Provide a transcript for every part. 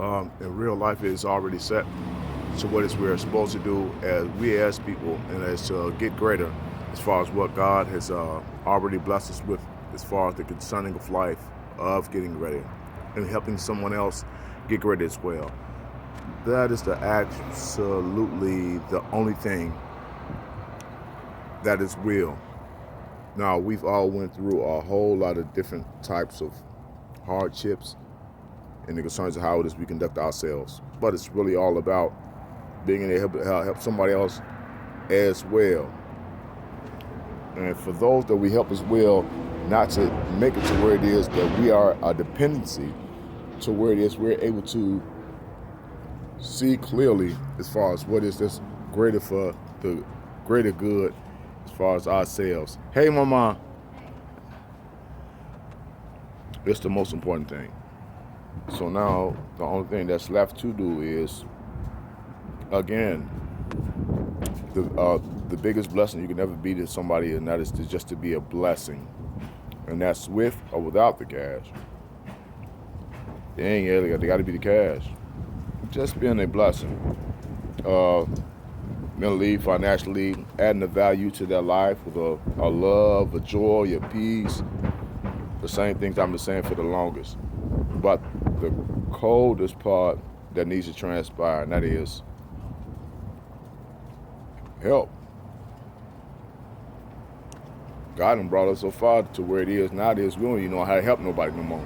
In real life, it is already set to what is we're supposed to do as we as people and as to get greater as far as what God has already blessed us with as far as the concerning of life of getting ready and helping someone else get ready as well. That is the absolutely the only thing that is real. Now we've all went through a whole lot of different types of hardships and the concerns of how it is we conduct ourselves, but it's really all about being able to help somebody else as well. And for those that we help as well, not to make it to where it is that we are a dependency to where it is we're able to see clearly as far as what is this greater for the greater good as far as ourselves. Hey, mama, it's the most important thing. So now the only thing that's left to do is, again, the biggest blessing you can ever be to somebody, and that is just to be a blessing, and that's with or without the cash. They got to be the cash. Just being a blessing, mentally, financially, adding a value to their life with a love, a joy, a peace. The same things I've been saying for the longest. But the coldest part that needs to transpire, and that is help. God done brought us so far to where it is nowadays we don't even know how to help nobody no more.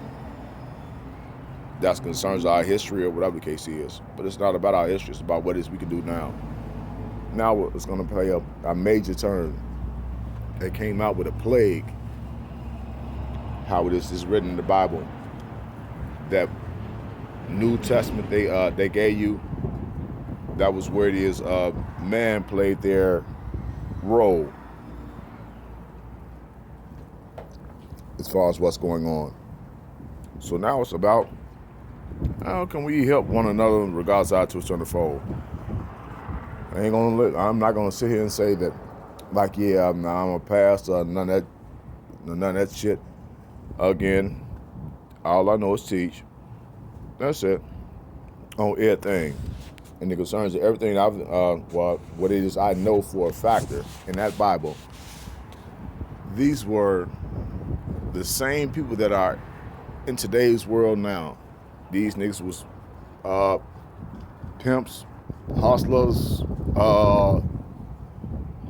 That concerns our history or whatever the case is. But it's not about our history, it's about what it is we can do now. Now it's going to play a major turn. They came out with a plague. How it is written in the Bible. That New Testament they gave you, that was where it is man played their role as far as what's going on. So now it's about how can we help one another in regards to a certain fold. I'm not gonna sit here and say that like I'm a pastor, none of that shit. Again, all I know is teach. That's it. On everything. And the concerns of everything what it is I know for a factor in that Bible. These were the same people that are in today's world now. These niggas was pimps, hustlers,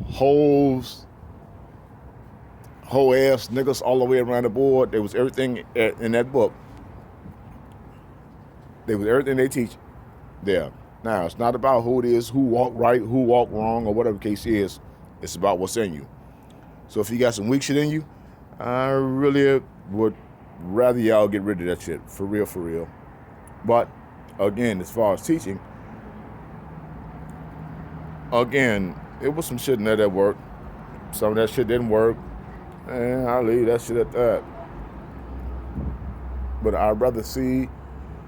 hoes, whole ass niggas all the way around the board. There was everything in that book. There was everything they teach there. Now, it's not about who it is, who walked right, who walked wrong, or whatever the case is. It's about what's in you. So if you got some weak shit in you, I really would rather y'all get rid of that shit. For real, for real. But, again, as far as teaching, again, it was some shit in there that worked. Some of that shit didn't work. And I'll leave that shit at that. But I'd rather see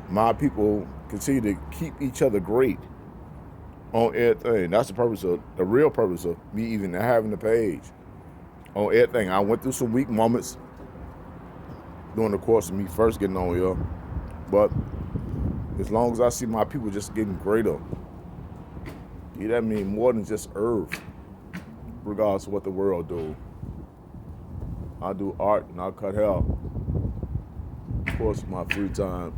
my people continue to keep each other great on everything. That's the real purpose of me even having the page. On everything. I went through some weak moments during the course of me first getting on here. But as long as I see my people just getting greater, that mean more than just earth, regardless of what the world do. I do art and I cut hair, of course, in my free time,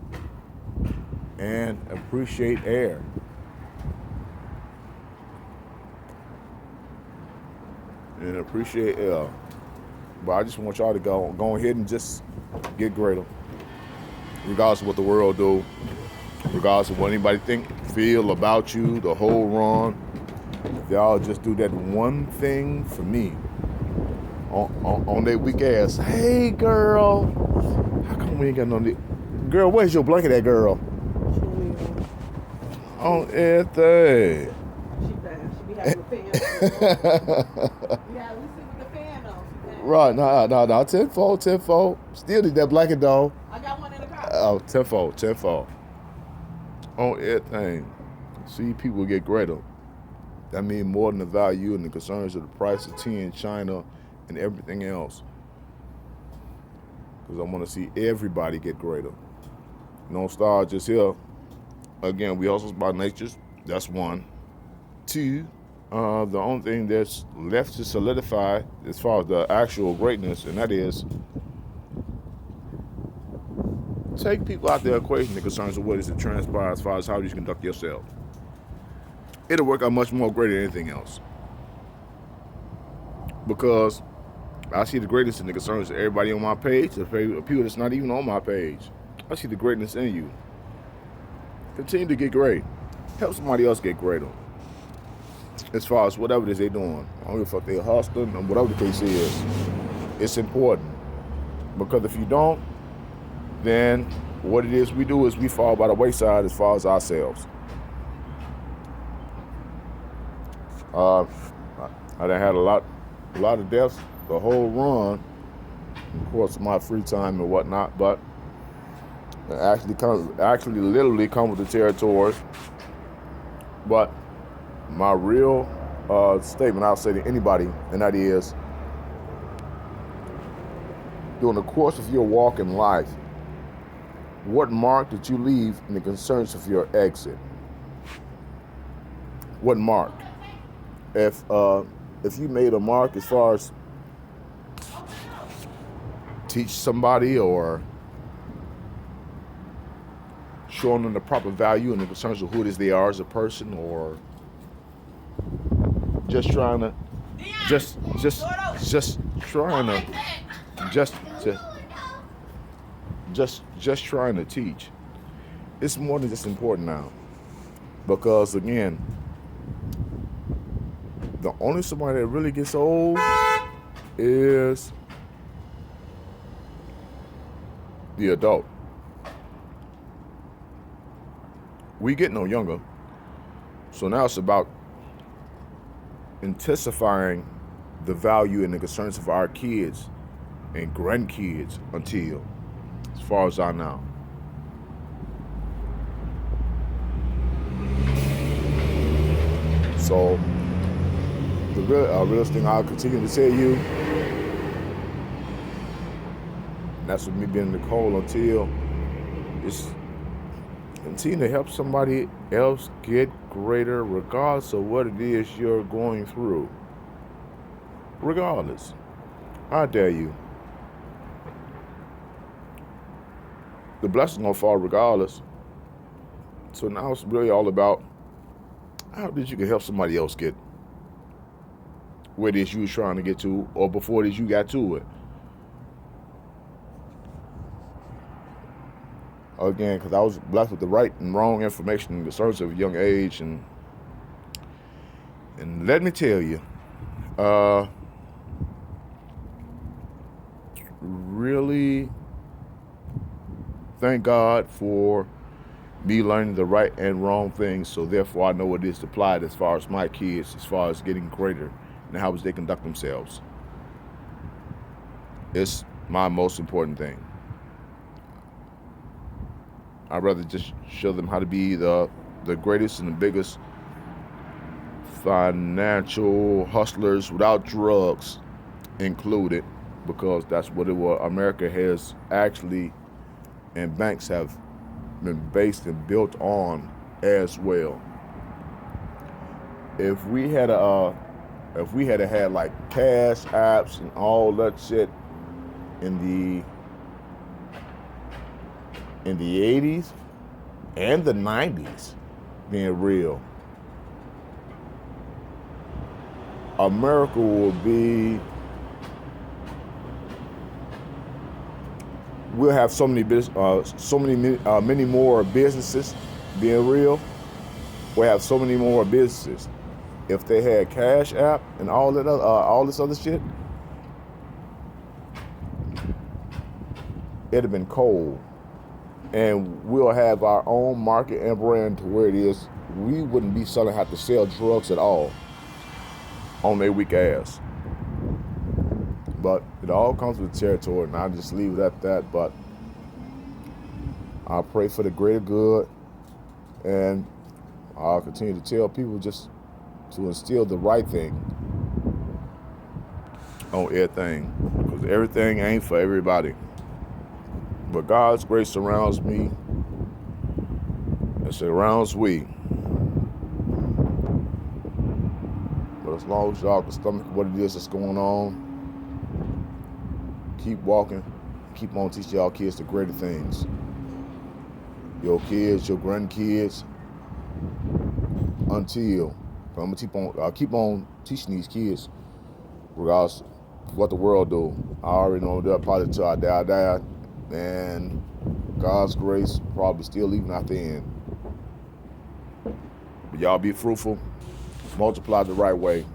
and appreciate air. And appreciate air. But I just want y'all to go ahead and just get greater, regardless of what the world do, regardless of what anybody feel about you, the whole run. If y'all just do that one thing for me on that weak ass. Hey, girl, how come we ain't got no? Girl, where's your blanket at, girl? On everything. She bad. She be having a fan. Yeah, we sit with the fan on. Right, no, tenfold. Still need that blanket, though. I got one in the car. Oh, tenfold. On everything. See people get greater. That means more than the value and the concerns of the price of tea in China and everything else. Because I want to see everybody get greater. Don't start just here. Again, we hustle by nature. That's one. Two, the only thing that's left to solidify as far as the actual greatness, and that is take people out the equation that concerns of what is it transpire as far as how you conduct yourself. It'll work out much more greater than anything else. Because I see the greatness in the concerns of everybody on my page, the people that's not even on my page. I see the greatness in you. Continue to get great. Help somebody else get greater. As far as whatever it is they're doing. I don't give a fuck they're hustling or whatever the case is. It's important. Because if you don't, then what it is we do is we fall by the wayside as far as ourselves. I done had a lot of deaths the whole run, of course, my free time and whatnot, but actually literally come with the territory. But my real statement I'll say to anybody, and that is, during the course of your walk in life, what mark did you leave in the concerns of your exit? What mark? If you made a mark as far as teach somebody or showing them the proper value in the concerns of who it is they are as a person, or just trying to trying to teach. It's more than just important now, because again, the only somebody that really gets old is the adult. We get no younger. So now it's about intensifying the value and the concerns of our kids and grandkids until, as far as I know. So the realest thing I'll continue to tell you, and that's with me being Nicole, until is continue to help somebody else get greater regardless of what it is you're going through. Regardless. I dare you. The blessing gonna fall regardless. So now it's really all about how did you can help somebody else get where it is you was trying to get to, or before it is you got to it. Again, because I was blessed with the right and wrong information in the service of a young age, and let me tell you, really thank God for me learning the right and wrong things, so therefore I know what it is to apply it as far as my kids, as far as getting greater and how they conduct themselves. It's my most important thing. I'd rather just show them how to be the greatest and the biggest financial hustlers without drugs included, because that's what America has actually, and banks have been based and built on as well. If we had had like cash apps and all that shit in the 80s and the 90s, being real, America will be, we'll have many more businesses, being real. We'll have so many more businesses. If they had Cash App and all this other shit, it'd have been cold. And we'll have our own market and brand to where it is we wouldn't be have to sell drugs at all on their weak ass. But it all comes with the territory, and I just leave it at that. But I pray for the greater good, and I'll continue to tell people just to instill the right thing on everything, because everything ain't for everybody. But God's grace surrounds me It's around sweet. But as long as y'all can stomach what it is that's going on, keep walking, keep on teaching y'all kids the greater things. Your kids, your grandkids, until I'm gonna keep on teaching these kids, regardless of what the world do. I already know they'll probably till I die, and God's grace probably still even at the end. But y'all be fruitful, multiply the right way.